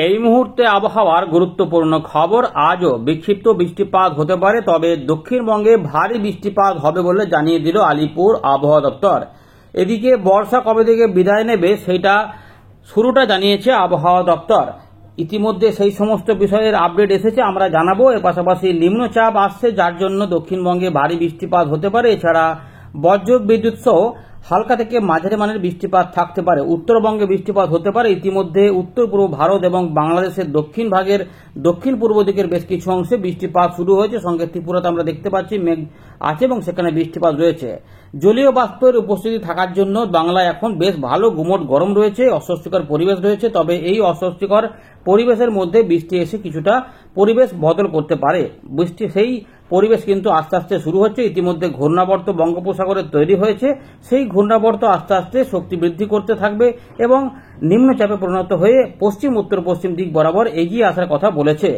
এই মুহূর্তে আবহাওয়ার গুরুত্বপূর্ণ খবর। আজও বিক্ষিপ্ত বৃষ্টিপাত হতে পারে, তবে দক্ষিণবঙ্গে ভারী বৃষ্টিপাত হবে বলে জানিয়ে দিল আলিপুর আবহাওয়া দপ্তর। এদিকে বর্ষা কবে থেকে বিদায় নেবে সেটা শুরুটা জানিয়েছে আবহাওয়া দপ্তর। ইতিমধ্যে সেই সমস্ত বিষয়ের আপডেট এসেছে, আমরা জানাবো। এর পাশাপাশি নিম্নচাপ আসছে, যার জন্য দক্ষিণবঙ্গে ভারী বৃষ্টিপাত হতে পারে। এছাড়া বজ্র বিদ্যুৎ সহ হালকা থেকে মাঝারি মানের বৃষ্টিপাত থাকতে পারে। উত্তরবঙ্গে বৃষ্টিপাত হতে পারে। ইতিমধ্যে উত্তর পূর্ব ভারত এবং বাংলাদেশের দক্ষিণ ভাগের দক্ষিণ পূর্ব দিকের বেশ কিছু অংশে বৃষ্টিপাত শুরু হয়েছে। সঙ্গে ত্রিপুরাতে আমরা দেখতে পাচ্ছি মেঘ আছে এবং সেখানে বৃষ্টিপাত রয়েছে। জলীয় বাষ্পের উপস্থিতি থাকার জন্য বাংলায় এখন বেশ ভালো গুমোট গরম রয়েছে, অস্বস্তিকর পরিবেশ রয়েছে। তবে এই অস্বস্তিকর পরিবেশের মধ্যে বৃষ্টি এসে কিছুটা পরিবেশ বদল করতে পারে। বৃষ্টি সেই পরিবেশ কিন্তু আস্তে আস্তে শুরু হচ্ছে। ইতিমধ্যে ঘূর্ণাবর্ত বঙ্গোপসাগরে তৈরি হয়েছে। সেই ঘূর্ণাবর্ত আস্তে আস্তে শক্তি বৃদ্ধি করতে থাকবে এবং নিম্নচাপে পরিণত হয়ে পশ্চিম উত্তর পশ্চিম দিক বরাবর এগিয়ে আসার কথা বলেছে।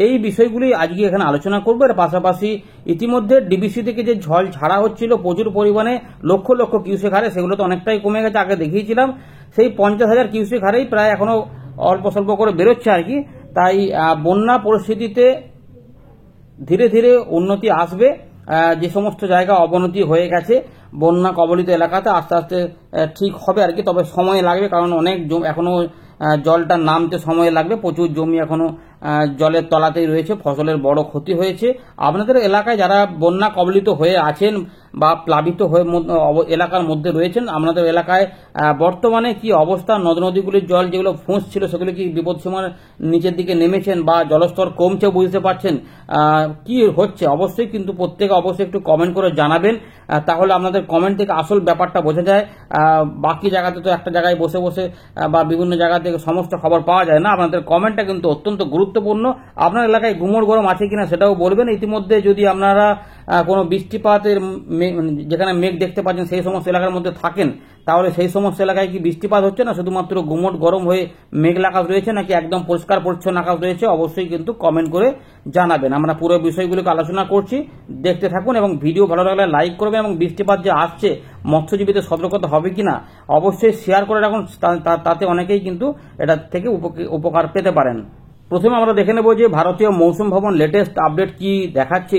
এই বিষয়গুলি আজকে এখানে আলোচনা করবো। এর পাশাপাশি ইতিমধ্যে ডিবিসি থেকে যে জল ছাড়া হচ্ছিল প্রচুর পরিমাণে লক্ষ লক্ষ কিউসেক হারে, সেগুলো তো অনেকটাই কমে গেছে। আগে দেখিয়েছিলাম সেই 50,000 কিউসেক হারেই প্রায় এখনো অল্প স্বল্প করে বেরোচ্ছে আর কি। তাই বন্যা পরিস্থিতিতে ধীরে ধীরে উন্নতি আসবে। যে সমস্ত জায়গা অবনতি হয়ে গেছে বন্যা কবলিত এলাকাতে আস্তে আস্তে ঠিক হবে আর কি। তবে সময় লাগবে, কারণ অনেক এখনো জলটা নামতে সময় লাগবে। প্রচুর জমি এখনো জলের তলাতেই রয়েছে, ফসলের বড় ক্ষতি হয়েছে। আপনাদের এলাকায় যারা বন্যা কবলিত হয়ে আছেন বা প্লাবিত হয়ে এলাকার মধ্যে রয়েছেন, আপনাদের এলাকায় বর্তমানে কি অবস্থা? নদ নদীগুলির জল যেগুলো ফুঁসছিল সেগুলো কি বিপদসীমার নিচের দিকে নেমেছেন বা জলস্তর কমছে বুঝতে পারছেন? কি হচ্ছে অবশ্যই কিন্তু প্রত্যেকে অবশ্যই একটু কমেন্ট করে জানাবেন। তাহলে আপনাদের কমেন্ট থেকে আসল ব্যাপারটা বোঝা যায়। বাকি জায়গাতে তো একটা জায়গায় বসে বসে বা বিভিন্ন জায়গা থেকে সমস্ত খবর পাওয়া যায় না। আপনাদের কমেন্টটা কিন্তু অত্যন্ত গুরুত্বপূর্ণ। আপনার এলাকায় গুমোট গরম আছে কিনা সেটাও বলবেন। ইতিমধ্যে যদি আপনারা কোনো বৃষ্টিপাতের যেখানে মেঘ দেখতে পাচ্ছেন সেই সমস্ত এলাকার মধ্যে থাকেন, তাহলে সেই সমস্ত এলাকায় কি বৃষ্টিপাত হচ্ছে না শুধুমাত্র গুমোট গরম হয়ে মেঘলা আকাশ রয়েছে, নাকি একদম পরিষ্কার পরিচ্ছন্ন আকাশ রয়েছে? অবশ্যই কিন্তু কমেন্ট করে জানাবেন। আমরা পুরো বিষয়গুলোকে আলোচনা করছি, দেখতে থাকুন এবং ভিডিও ভালো লাগলে লাইক করবেন। এবং বৃষ্টিপাত যে আসছে মৎস্যজীবীদের সতর্কতা হবে কিনা অবশ্যই শেয়ার করে রাখুন, তাতে অনেকেই কিন্তু এটা থেকে উপকার পেতে পারেন। প্রথমে আমরা দেখে নেব যে ভারতীয় মৌসুম ভবন লেটেস্ট আপডেট কি দেখাচ্ছে।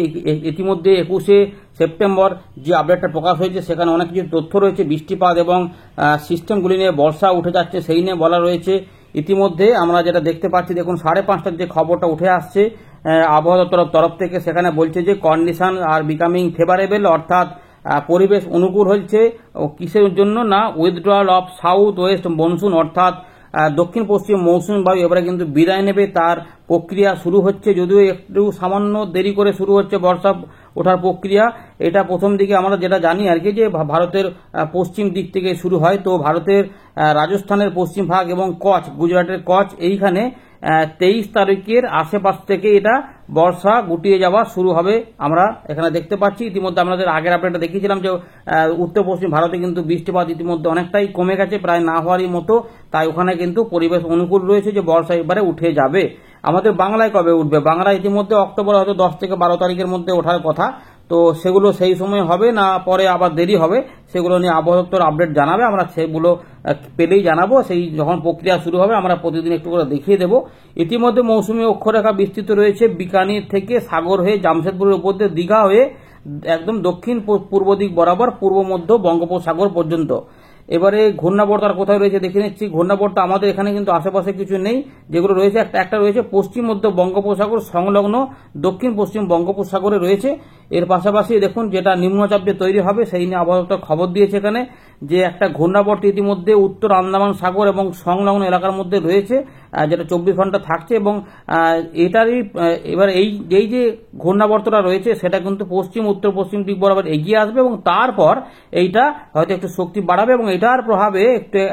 ইতিমধ্যে 21শে সেপ্টেম্বর যে আপডেটটা প্রকাশ হয়েছে সেখানে অনেক কিছু তথ্য রয়েছে। বৃষ্টিপাত এবং সিস্টেমগুলি নিয়ে বর্ষা উঠে যাচ্ছে সেই নিয়ে বলা রয়েছে। ইতিমধ্যে আমরা যেটা দেখতে পাচ্ছি, দেখুন 5:30টার যে খবরটা উঠে আসছে আবহাওয়া দপ্তরের তরফ থেকে, সেখানে বলছে যে কন্ডিশন আর বিকামিং ফেভারেবল, অর্থাৎ পরিবেশ অনুকূল হচ্ছে। কিসের জন্য? না, withdrawal of south West monsoon, অর্থাৎ দক্ষিণ পশ্চিম মৌসুমী বায়ু এবারে কিন্তু বিদায় নেবে, তার প্রক্রিয়া শুরু হচ্ছে। যদিও একটু সামান্য দেরি করে শুরু হচ্ছে বর্ষা ওঠার প্রক্রিয়া। এটা প্রথম দিকে আমরা যেটা জানি আর কি, যে ভারতের পশ্চিম দিক থেকে শুরু হয়। তো ভারতের রাজস্থানের পশ্চিম ভাগ এবং কচ্ছ, গুজরাটের কচ্ছ, এইখানে 23 তারিখের আশেপাশ থেকে এটা বর্ষা গুটিয়ে যাওয়া শুরু হবে আমরা এখানে দেখতে পাচ্ছি। ইতিমধ্যে আমাদের আগের আপডেটটা দেখিয়েছিলাম যে উত্তর পশ্চিম ভারতে কিন্তু বৃষ্টিপাত ইতিমধ্যে অনেকটাই কমে গেছে, প্রায় না হওয়ারই মতো। তাই ওখানে কিন্তু পরিবেশ অনুকূল রয়েছে যে বর্ষা এবারে উঠে যাবে। আমাদের বাংলায় কবে উঠবে? বাংলায় ইতিমধ্যে অক্টোবর হয়তো 10 থেকে 12 তারিখের মধ্যে ওঠার কথা। তো সেগুলো সেই সময় হবে না পরে আবার দেরি হবে, সেগুলো নিয়ে আবহাওয়া দপ্তর আপডেট জানাবে। আমরা সেগুলো পেলেই জানাবো। সেই যখন প্রক্রিয়া শুরু হবে আমরা প্রতিদিন একটু করে দেখিয়ে দেবো। ইতিমধ্যে মৌসুমী অক্ষরেখা বিস্তৃত রয়েছে বিকানির থেকে সাগর হয়ে জামশেদপুরের উপর দিয়ে দীঘা হয়ে একদম দক্ষিণ পূর্ব দিক বরাবর পূর্ব মধ্য বঙ্গোপসাগর পর্যন্ত। এবারে ঘূর্ণাবর্ত আর কোথায় রয়েছে দেখে নিচ্ছি। ঘূর্ণাবর্ত আমাদের এখানে কিন্তু আশেপাশে কিছু নেই। যেগুলো রয়েছে একটা রয়েছে পশ্চিম মধ্য বঙ্গোপসাগর সংলগ্ন দক্ষিণ পশ্চিম বঙ্গোপসাগরে রয়েছে। এর পাশাপাশি দেখুন যেটা নিম্নচাপ যে তৈরি হবে সেই নিয়ে আবহাওয়া দপ্তর খবর দিয়েছে এখানে, যে একটা ঘূর্ণাবর্ত ইতিমধ্যে উত্তর আন্দামান সাগর এবং সংলগ্ন এলাকার মধ্যে রয়েছে, যেটা 24 ঘন্টা থাকছে। এবং এটারই এবার এই যে ঘূর্ণাবর্তটা রয়েছে সেটা কিন্তু পশ্চিম উত্তর পশ্চিম দিক বরাবর এগিয়ে আসবে এবং তারপর এইটা হয়তো একটু শক্তি বাড়াবে এবং এটার প্রভাবে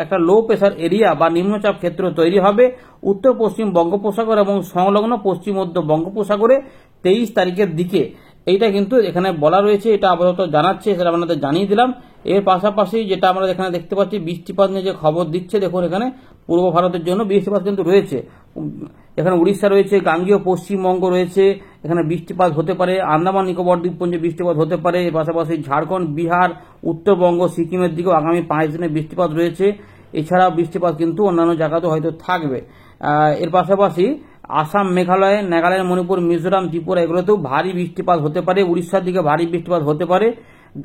একটা লো প্রেসার এরিয়া বা নিম্নচাপ ক্ষেত্র তৈরি হবে উত্তর পশ্চিম বঙ্গোপসাগর এবং সংলগ্ন পশ্চিম মধ্য বঙ্গোপসাগরে 23 তারিখের দিকে। এইটা কিন্তু এখানে বলা রয়েছে, এটা আপাতত জানাচ্ছে, সেটা আপনাদের জানিয়ে দিলাম। এর পাশাপাশি যেটা আমরা এখানে দেখতে পাচ্ছি বৃষ্টিপাত নিয়ে যে খবর দিচ্ছে, দেখুন এখানে পূর্ব ভারতের জন্য বৃষ্টিপাত কিন্তু রয়েছে। এখানে উড়িষ্যা রয়েছে, গাঙ্গেয় পশ্চিমবঙ্গ রয়েছে, এখানে বৃষ্টিপাত হতে পারে। আন্দামান নিকোবর দ্বীপপুঞ্জে বৃষ্টিপাত হতে পারে। এর পাশাপাশি ঝাড়খণ্ড, বিহার, উত্তরবঙ্গ, সিকিমের দিকেও আগামী 5 দিনে বৃষ্টিপাত রয়েছে। এছাড়া বৃষ্টিপাত কিন্তু অন্যান্য জায়গাতেও হয়তো থাকবে। এর পাশাপাশি আসাম, মেঘালয়, নাগাল্যান্ড, মণিপুর, মিজোরাম, ত্রিপুরা এগুলোতেও ভারী বৃষ্টিপাত হতে পারে। উড়িষ্যার দিকে ভারী বৃষ্টিপাত হতে পারে।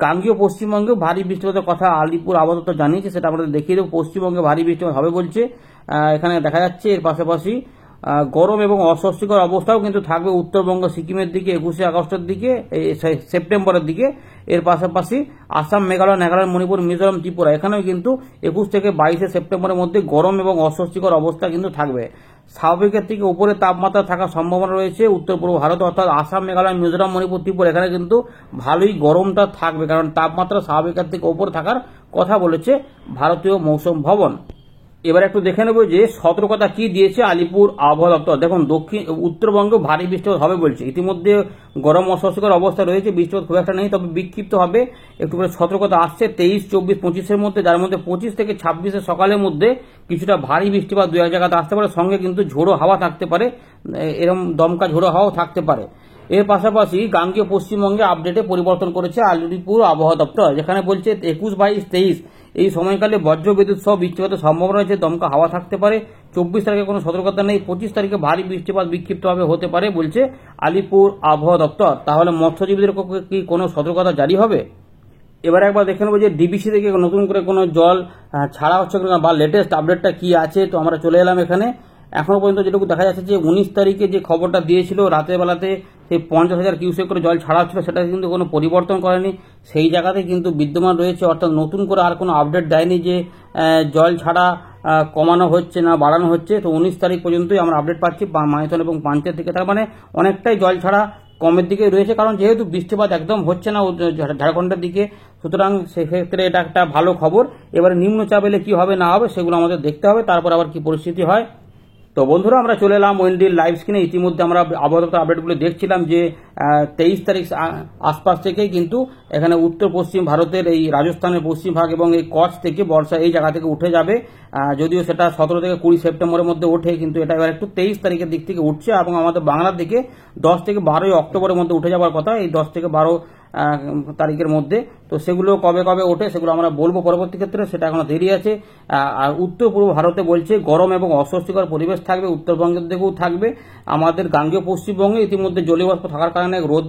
গাঙ্গীয় পশ্চিমবঙ্গেও ভারী বৃষ্টিপাতের কথা আলিপুর আবহাওয়া দপ্তর জানিয়েছে, সেটা আমাদের দেখিয়ে দেবো। পশ্চিমবঙ্গে ভারী বৃষ্টিপাত হবে বলছে, এখানে দেখা যাচ্ছে। এর পাশাপাশি গরম এবং অস্বস্তিকর অবস্থাও কিন্তু থাকবে উত্তরবঙ্গ, সিকিমের দিকে 21শে আগস্টের দিকে, সেপ্টেম্বরের দিকে। এর পাশাপাশি আসাম, মেঘালয়, নাগাল্যান্ড, মণিপুর, মিজোরাম, ত্রিপুরা এখানেও কিন্তু 21 থেকে 22শে সেপ্টেম্বরের মধ্যে গরম এবং অস্বস্তিকর অবস্থা কিন্তু থাকবে। স্বাভাবিকের থেকে উপরে তাপমাত্রা থাকার সম্ভাবনা রয়েছে উত্তর পূর্ব ভারতে, অর্থাৎ আসাম, মেঘালয়, মিজোরাম, মণিপুর, ত্রিপুরা এখানে কিন্তু ভালোই গরমটা থাকবে, কারণ তাপমাত্রা স্বাভাবিকের থেকে উপরে থাকার কথা বলেছে ভারতীয় মৌসুম ভবন। এবার একটু দেখে নেব যে সতর্কতা কি দিয়েছে আলিপুর আবহাওয়া দপ্তর। দেখুন, উত্তরবঙ্গে ভারী বৃষ্টিপাত হবে বলছে। ইতিমধ্যে গরম অস্বস্তিকর অবস্থা রয়েছে, বৃষ্টিপাত খুব একটা নেই, তবে বিক্ষিপ্ত হবে। একটু করে সতর্কতা আসছে 23, 24, 25-এর মধ্যে, যার মধ্যে 25 থেকে 26 সকালের মধ্যে কিছুটা ভারী বৃষ্টিপাত দু এক জায়গাতে আসতে পারে, সঙ্গে কিন্তু ঝোড়ো হাওয়া থাকতে পারে, এরকম দমকা ঝোড়ো হাওয়াও থাকতে পারে। এর পাশাপাশি গাঙ্গীয় পশ্চিমবঙ্গে আপডেটে পরিবর্তন করেছে আলিপুর আবহাওয়া দপ্তর, যেখানে বলছে 21, 22, 23 এই সময়কালে বজ্রবিদ্যুৎ সহ বৃষ্টিপাতের সম্ভাবনা রয়েছে, দমকা হাওয়া থাকতে পারে। 24 তারিখে কোনো সতর্কতা নেই, 25 তারিখে ভারী বৃষ্টিপাত বিক্ষিপ্তভাবে হতে পারে বলছে আলিপুর আবহাওয়া দপ্তর। তাহলে মৎস্যজীবীদের কি কোনো সতর্কতা জারি হবে? এবারে একবার দেখে নেবো যে ডিবিসি থেকে নতুন করে কোনো জল ছাড়া হচ্ছে কিনা বা লেটেস্ট আপডেটটা কি আছে। তো আমরা চলে এলাম এখানে। এখনো পর্যন্ত যেটুকু দেখা যাচ্ছে যে 19 তারিখে যে খবরটা দিয়েছিল রাতের বেলাতে সেই 50,000 কিউসেক করে জল ছাড়া হচ্ছিল, সেটা কিন্তু কোনো পরিবর্তন করেনি, সেই জায়গাতে কিন্তু বিদ্যমান রয়েছে। অর্থাৎ নতুন করে আর কোনো আপডেট দেয়নি যে জল ছাড়া কমানো হচ্ছে না বাড়ানো হচ্ছে। তো 19 তারিখ পর্যন্তই আমরা আপডেট পাচ্ছি মাইথন এবং পাঞ্চের থেকে, তার মানে অনেকটাই জল ছাড়া কমের দিকে রয়েছে, কারণ যেহেতু বৃষ্টিপাত একদম হচ্ছে না ঝাড়খণ্ডের দিকে, সুতরাং সেক্ষেত্রে এটা একটা ভালো খবর। এবারে নিম্নচাপ এলে কি হবে না হবে সেগুলো আমাদের দেখতে হবে, তারপর আবার কি পরিস্থিতি হয়। তো বন্ধুরা, আমরা চলে এলাম ওয়েন্ডির লাইভ স্ক্রিনে। ইতিমধ্যে আমরা আবহাওয়া দপ্তর আপডেটগুলো দেখছিলাম যে 23 তারিখ আশপাশ থেকেই কিন্তু এখানে উত্তর পশ্চিম ভারতের এই রাজস্থানের পশ্চিম ভাগ এবং এই কচ্ছ থেকে বর্ষা এই জায়গা থেকে উঠে যাবে। যদিও সেটা 17 থেকে 20 সেপ্টেম্বরের মধ্যে ওঠে, কিন্তু এটা এবার একটু 23 তারিখের দিক থেকে উঠছে, এবং আমাদের বাংলার দিকে 10 থেকে 12 অক্টোবরের মধ্যে উঠে যাওয়ার কথা, এই 10 থেকে 12 তারিখের মধ্যে। তো সেগুলো কবে কবে ওঠে সেগুলো আমরা বলবো পরবর্তী ক্ষেত্রে, সেটা এখনো দেরি আছে। আর উত্তর পূর্ব ভারতে বলছে গরম এবং অস্বস্তিকর পরিবেশ থাকবে, উত্তরবঙ্গের দিকেও থাকবে। আমাদের গাঙ্গেয় পশ্চিমবঙ্গে ইতিমধ্যে জলীয়বাষ্প থাকার কারণে রোদ,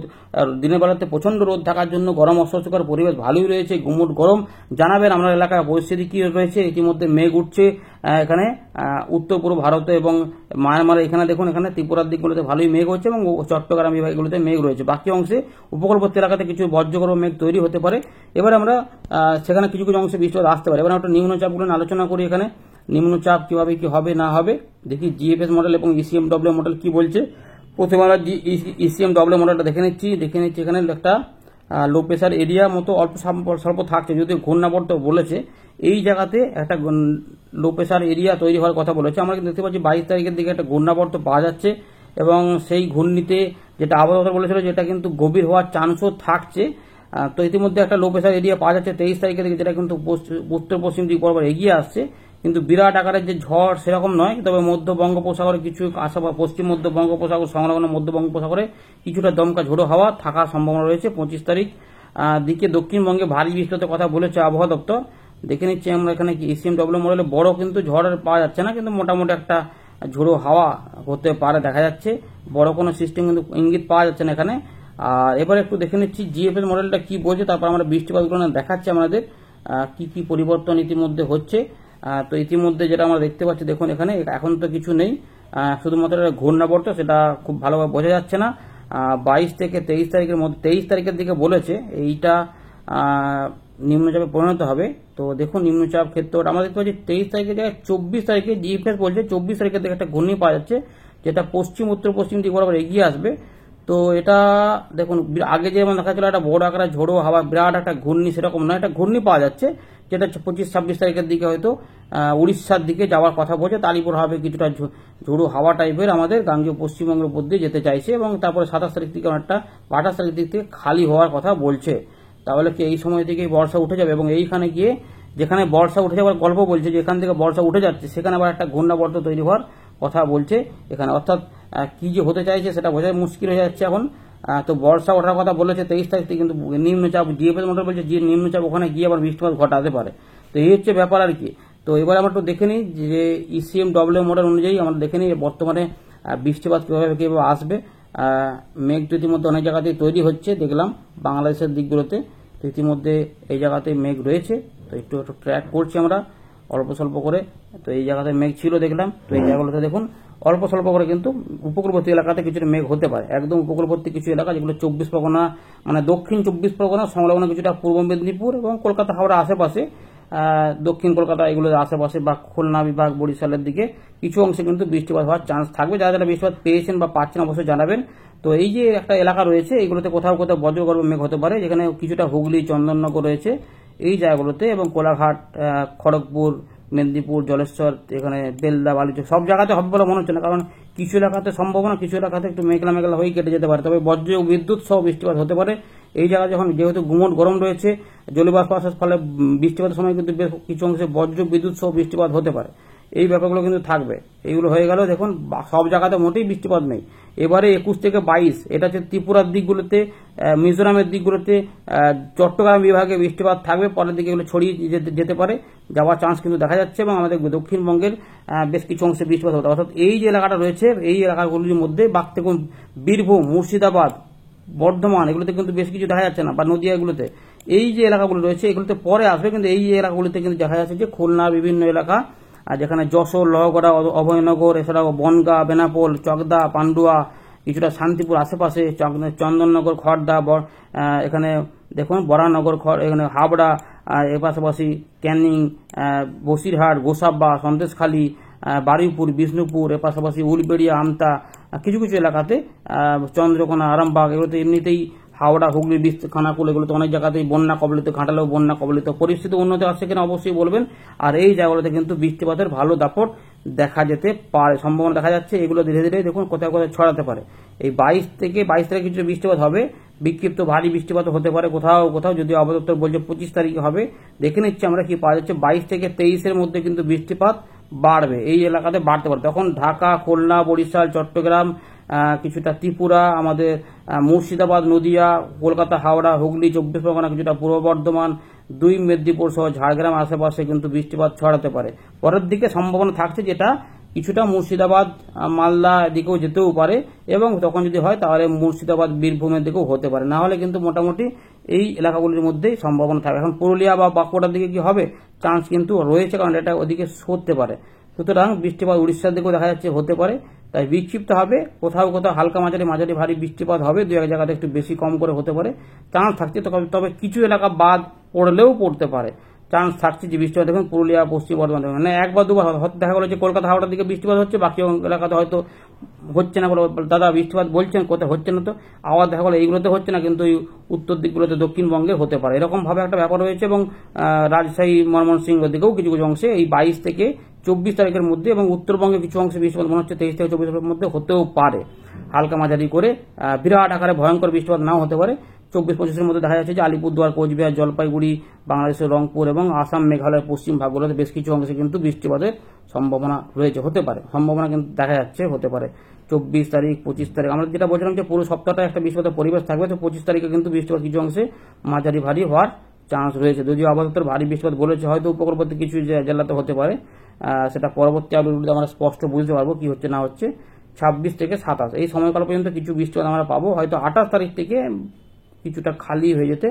দিনের বেলাতে প্রচন্ড রোদ থাকার জন্য গরম অস্বস্তিকর পরিবেশ ভালোই রয়েছে, গুমুট গরম। জানাবেন আপনার এলাকার পরিস্থিতি কি রয়েছে। ইতিমধ্যে মেঘ উঠছে এখানে উত্তর পূর্ব ভারতে এবং মায়ানমারে, এখানে দেখুন, এখানে ত্রিপুরার দিকগুলোতে ভালোই মেঘ হচ্ছে এবং চট্টগ্রাম বিভাগগুলোতে মেঘ রয়েছে। বাকি অংশে উপকূলবর্তী এলাকাতে কিছু বজ্রগর্ভ মেঘ তৈরি হতে পারে। এবার আমরা সেখানে কিছু কিছু অংশে বৃষ্টিপাত আসতে পারে। এবার আমরা নিম্নচাপগুলো নিয়ে আলোচনা করি। এখানে নিম্নচাপ কিভাবে কি হবে না হবে দেখি। জিএফএস মডেল এবং ইসিএমডব্লিউ মডেল কি বলছে। প্রথমে আমরা ইসিএমডব্লিউ মডেলটা দেখে নিচ্ছি। এখানে একটা লো প্রেসার এরিয়া মতো অল্প স্বল্প থাকছে, যদিও ঘূর্ণাবর্ত বলেছে এই জায়গাতে একটা লো প্রেসার এরিয়া তৈরি হওয়ার কথা বলেছে। আমরা কিন্তু দেখতে পাচ্ছি 22 তারিখের দিকে একটা ঘূর্ণাবর্ত পাওয়া যাচ্ছে, এবং সেই ঘূর্ণিতে যেটা আবহাওয়া দপ্তর বলেছিল যেটা কিন্তু গভীর হওয়ার চান্সও থাকছে। তো ইতিমধ্যে একটা লো প্রেসার এরিয়া পাওয়া যাচ্ছে 23 তারিখের দিকে, যেটা কিন্তু উত্তর পশ্চিম দিক বরাবর এগিয়ে আসছে, কিন্তু বিরাট আকারের যে ঝড় সেরকম নয়। তবে মধ্য বঙ্গোপসাগরে কিছু পশ্চিম মধ্য বঙ্গোপসাগর সংলগ্ন মধ্য বঙ্গোপসাগরে কিছুটা দমকা ঝোড়ো হাওয়া থাকার সম্ভাবনা রয়েছে। 25 তারিখ দিকে দক্ষিণবঙ্গে ভারী বৃষ্টিপাতের কথা বলেছে আবহাওয়া দপ্তর। দেখে নিচ্ছি আমরা এখানে কি ইসিএমডব্লিউ মডেলে বড় কিন্তু ঝড় পাওয়া যাচ্ছে না, কিন্তু মোটামুটি একটা ঝোড়ো হাওয়া হতে পারে দেখা যাচ্ছে। বড় কোনো সিস্টেম কিন্তু ইঙ্গিত পাওয়া যাচ্ছে না এখানে। আর এবার একটু দেখে নিচ্ছি জিএফএস মডেলটা কি বলছে, তারপর আমরা বৃষ্টিপাতগুলো দেখাচ্ছি আমাদের কি কি পরিবর্তন ইতিমধ্যে হচ্ছে। তো ইতিমধ্যে যেটা আমরা দেখতে পাচ্ছি, দেখুন এখানে এখন তো কিছু নেই, শুধুমাত্র ঘূর্ণাবর্ত, সেটা খুব ভালোভাবে বোঝা যাচ্ছে না। 22 থেকে 23 তারিখের মধ্যে, 23 তারিখের দিকে বলেছে এইটা নিম্নচাপে পরিণত হবে। তো দেখুন নিম্নচাপ ক্ষেত্রটা আমরা দেখতে পাচ্ছি 23 তারিখের জায়গায় 24 তারিখে জিএফএস বলছে 24 তারিখের দিকে একটা ঘূর্ণি পাওয়া যাচ্ছে, যেটা পশ্চিম উত্তর পশ্চিম দিক বরাবর এগিয়ে আসবে। তো এটা দেখুন আগে যেমন দেখা ছিল একটা বড় আকারের ঝোড়ো হাওয়া বিরাট একটা ঘূর্ণি, সেরকম নয়, একটা ঘূর্ণি পাওয়া যাচ্ছে, যেটা 25-26 তারিখের দিকে হয়তো উড়িষ্যার দিকে যাওয়ার কথা বলছে। তালিপুর হবে কিছুটা ঝোড়ো হাওয়া টাইপের আমাদের গাঙ্গেয় পশ্চিমবঙ্গের উপর দিয়ে যেতে চাইছে, এবং তারপরে 27 তারিখ থেকে অনেকটা 28 তারিখ দিক থেকে খালি হওয়ার কথা বলছে। তাহলে কি এই সময় থেকেই বর্ষা উঠে যাবে, এবং এইখানে গিয়ে যেখানে বর্ষা উঠে যাওয়ার গল্প বলছে, যেখান থেকে বর্ষা উঠে যাচ্ছে সেখানে আবার একটা ঘূর্ণাবর্ত তৈরি হওয়ার কথা বলছে এখানে। অর্থাৎ কি যে হতে চাইছে সেটা বোঝা মুশকিল হয়ে যাচ্ছে এখন। তো বর্ষা ওঠার কথা বলেছে 23 তারিখ থেকে, কিন্তু নিম্নচাপ জিএফএস মডেল বলছে যে নিম্নচাপ ওখানে গিয়ে আবার বৃষ্টিপাত ঘটাতে পারে। তো এই হচ্ছে ব্যাপার আর কি। তো এবার আমরা একটু দেখে নিই যে ECMW মডেল অনুযায়ী আমরা দেখে নিই বর্তমানে বৃষ্টিপাত কীভাবে আসবে। মেঘ তো ইতিমধ্যে অনেক জায়গাতেই তৈরি হচ্ছে, দেখলাম বাংলাদেশের দিকগুলোতে। তো ইতিমধ্যে এই জায়গাতে মেঘ রয়েছে, তো একটু ট্র্যাক করছি আমরা অল্প স্বল্প করে। তো এই জায়গাতে মেঘ ছিল দেখলাম, তো এই জায়গাগুলোতে দেখুন অল্প স্বল্প করে কিন্তু উপকূলবর্তী এলাকাতে কিছুটা মেঘ হতে পারে। একদম উপকূলবর্তী কিছু এলাকা যেগুলো 24 পরগনা মানে দক্ষিণ 24 পরগনা সংলগ্ন কিছুটা পূর্ব মেদিনীপুর এবং কলকাতা হাওড়া আশেপাশে, দক্ষিণ কলকাতা এগুলোর আশেপাশে বা খুলনা বিভাগ বরিশালের দিকে কিছু অংশে কিন্তু বৃষ্টিপাত হওয়ার চান্স থাকবে। যারা যারা বৃষ্টিপাত পেয়েছেন বা পাচ্ছেন অবশ্যই জানাবেন। তো এই যে একটা এলাকা রয়েছে এগুলোতে কোথাও কোথাও বজ্রগর্ভ মেঘ হতে পারে, যেখানে কিছুটা হুগলি চন্দননগর রয়েছে এই জায়গাগুলোতে, এবং কোলাঘাট, খড়গপুর, মেদিনীপুর, জলেশ্বর, এখানে বেলদা, বালুচক সব জায়গাতে হবে বলে মনে হচ্ছে না, কারণ কিছু এলাকাতে সম্ভাবনা, কিছু এলাকাতে একটু মেঘলা মেঘলা হয়েই কেটে যেতে পারে। তবে বজ্র ও বিদ্যুৎ সহ বৃষ্টিপাত হতে পারে এই জায়গায়, যখন যেহেতু গুমট গরম রয়েছে জলীয়বাষ্প আসার ফলে বৃষ্টিপাতের সময় কিন্তু বেশ কিছু অংশে বজ্র বিদ্যুৎ সহ বৃষ্টিপাত হতে পারে। এই ব্যাপারগুলো কিন্তু থাকবে। এইগুলো হয়ে গেল, দেখুন সব জায়গাতে মোটেই বৃষ্টিপাত নেই। এবারে 21 থেকে 22 এটা হচ্ছে ত্রিপুরার দিকগুলোতে, মিজোরামের দিকগুলোতে, চট্টগ্রাম বিভাগে বৃষ্টিপাত থাকবে। পরের দিকে এগুলো ছড়িয়ে যেতে পারে, যাওয়ার চান্স কিন্তু দেখা যাচ্ছে, এবং আমাদের দক্ষিণবঙ্গের বেশ কিছু অংশে বৃষ্টিপাত হতে, অর্থাৎ এই যে এলাকাটা রয়েছে এই এলাকাগুলির মধ্যে দেখুন বীরভূম, মুর্শিদাবাদ, বর্ধমান এগুলোতে কিন্তু বেশ কিছু দেখা যাচ্ছে না, বা নদিয়া এগুলোতে এই যে এলাকাগুলো রয়েছে এগুলোতে পরে আসবে। কিন্তু এই এলাকাগুলিতে কিন্তু দেখা যাচ্ছে যে খুলনা বিভিন্ন এলাকা, আর যেখানে যশোর, লহগড়া, অভয়নগর, এছাড়াও বনগাঁ, বেনাপোল, চকদা, পান্ডুয়া, কিছুটা শান্তিপুর আশেপাশে, চন্দননগর, খড়দা, এখানে দেখুন বরানগর, এখানে হাবড়া, এর পাশাপাশি ক্যানিং, বসিরহাট, গোসাবা, সন্দেশখালী, বারুইপুর, বিষ্ণুপুর, এর পাশাপাশি উলবেড়িয়া, আমতা, কিছু কিছু এলাকাতে, চন্দ্রকোনা, আরামবাগ এগুলোতে এমনিতেই, হাওড়া, হুগলি, খানাকুল এগুলোতে অনেক জায়গাতেই বন্যা কবলিত, ঘাটালেও বন্যা কবলিত। পরিস্থিতি উন্নতি আসছে কিনা অবশ্যই বলবেন। আর এই জায়গাগুলোতে কিন্তু বৃষ্টিপাতের ভালো দাপট দেখা যেতে পারে, সম্ভাবনা দেখা যাচ্ছে। এগুলো ধীরে ধীরে দেখুন কোথাও কোথাও ছড়াতে পারে। এই 22 তারিখে কিছু বৃষ্টিপাত হবে, বিক্ষিপ্ত ভারী বৃষ্টিপাত হতে পারে কোথাও কোথাও, যদি আবহাওয়া দপ্তর বলছে 25 তারিখে হবে। দেখে নিচ্ছি আমরা কি পাওয়া যাচ্ছে। 22 থেকে 23-এর মধ্যে কিন্তু বৃষ্টিপাত বাড়বে, এই এলাকাতে বাড়তে পারে। তখন ঢাকা, খুলনা, বরিশাল, চট্টগ্রাম, কিছুটা ত্রিপুরা, আমাদের মুর্শিদাবাদ, নদিয়া, কলকাতা, হাওড়া, হুগলি, 24 পরগনা, কিছুটা পূর্ব বর্ধমান, 2 মেদিনীপুর সহ ঝাড়গ্রাম আশেপাশে কিন্তু বৃষ্টিপাত ছড়াতে পারে। পরের দিকে সম্ভাবনা থাকছে যেটা কিছুটা মুর্শিদাবাদ, মালদা দিকেও যেতেও পারে, এবং তখন যদি হয় তাহলে মুর্শিদাবাদ, বীরভূমের দিকেও হতে পারে। না হলে কিন্তু মোটামুটি এই এলাকাগুলির মধ্যেই সম্ভাবনা থাকে। এখন পুরুলিয়া বা বাঁকুড়ার দিকে কি হবে, চান্স কিন্তু রয়েছে, কারণ এটা ওদিকে সরতে পারে। সুতরাং বৃষ্টিপাত উড়িষ্যার দিকেও দেখা যাচ্ছে হতে পারে। তাই বিক্ষিপ্ত হবে, কোথাও কোথাও হালকা মাঝারি ভারী বৃষ্টিপাত হবে, দু এক জায়গাতে একটু বেশি কম করে হতে পারে, চান্স থাকছে। তবে কিছু এলাকা বাদ পড়লেও পড়তে পারে, চান্স থাকছে যে বৃষ্টিপাত। দেখুন পুরুলিয়া, পশ্চিম বর্ধমান, মানে একবার দুবার হয়তো দেখা গেলো যে কলকাতা, হাওড়ার দিকে বৃষ্টিপাত হচ্ছে, বাকি এলাকাতে হয়তো হচ্ছে না। দাদা বৃষ্টিপাত বলছেন কোথায় হচ্ছে না, তো আবার দেখা গেলো এইগুলোতে হচ্ছে না, কিন্তু এই উত্তর দিকগুলোতে দক্ষিণবঙ্গে হতে পারে, এরকম ভাবে একটা ব্যাপার রয়েছে। এবং রাজশাহী, ময়মনসিংহের দিকেও কিছু কিছু অংশে এই 22 থেকে 24 তারিখের মধ্যে, এবং উত্তরবঙ্গে কিছু অংশে বৃষ্টিপাত মনে হচ্ছে 23 থেকে 24 তারিখের মধ্যে হতেও পারে, হালকা মাঝারি করে। বিরাট আকারে ভয়ঙ্কর বৃষ্টিপাত নাও হতে পারে। 24-25-এর মধ্যে দেখা যাচ্ছে যে আলিপুরদুয়ার, কোচবিহার, জলপাইগুড়ি, বাংলাদেশের রংপুর এবং আসাম, মেঘালয়ের পশ্চিম ভাগগুলোতে বেশ কিছু অংশে কিন্তু বৃষ্টিপাতের সম্ভাবনা রয়েছে, হতে পারে, সম্ভাবনা কিন্তু দেখা যাচ্ছে হতে পারে। 24 তারিখ, 25 তারিখ আমরা যেটা বলছিলাম যে পুরো সপ্তাহটা একটা বৃষ্টিপাতের পরিবেশ থাকবে। তো 25 তারিখে কিন্তু বৃষ্টিপাত কিছু অংশে মাঝারি ভারী হওয়ার চান্স রয়েছে, যদিও আবহাওয়া দপ্তর ভারী বৃষ্টিপাত বলেছে, হয়তো উপকূলবর্তী কিছু জেলাতে হতে পারে। সেটা পরবর্তী আপডেটগুলোতে আমরা স্পষ্ট বুঝতে পারবো কি হচ্ছে না হচ্ছে। 26 থেকে 27 এই সময়কাল পর্যন্ত কিছু বৃষ্টিপাত আমরা পাবো, হয়তো 28 তারিখ থেকে কিছুটা খালি হয়ে যেতে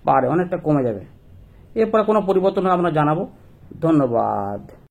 পারে, অনেকটা কমে যাবে। এরপরে কোনো পরিবর্তন হলে আমরা জানাবো। ধন্যবাদ।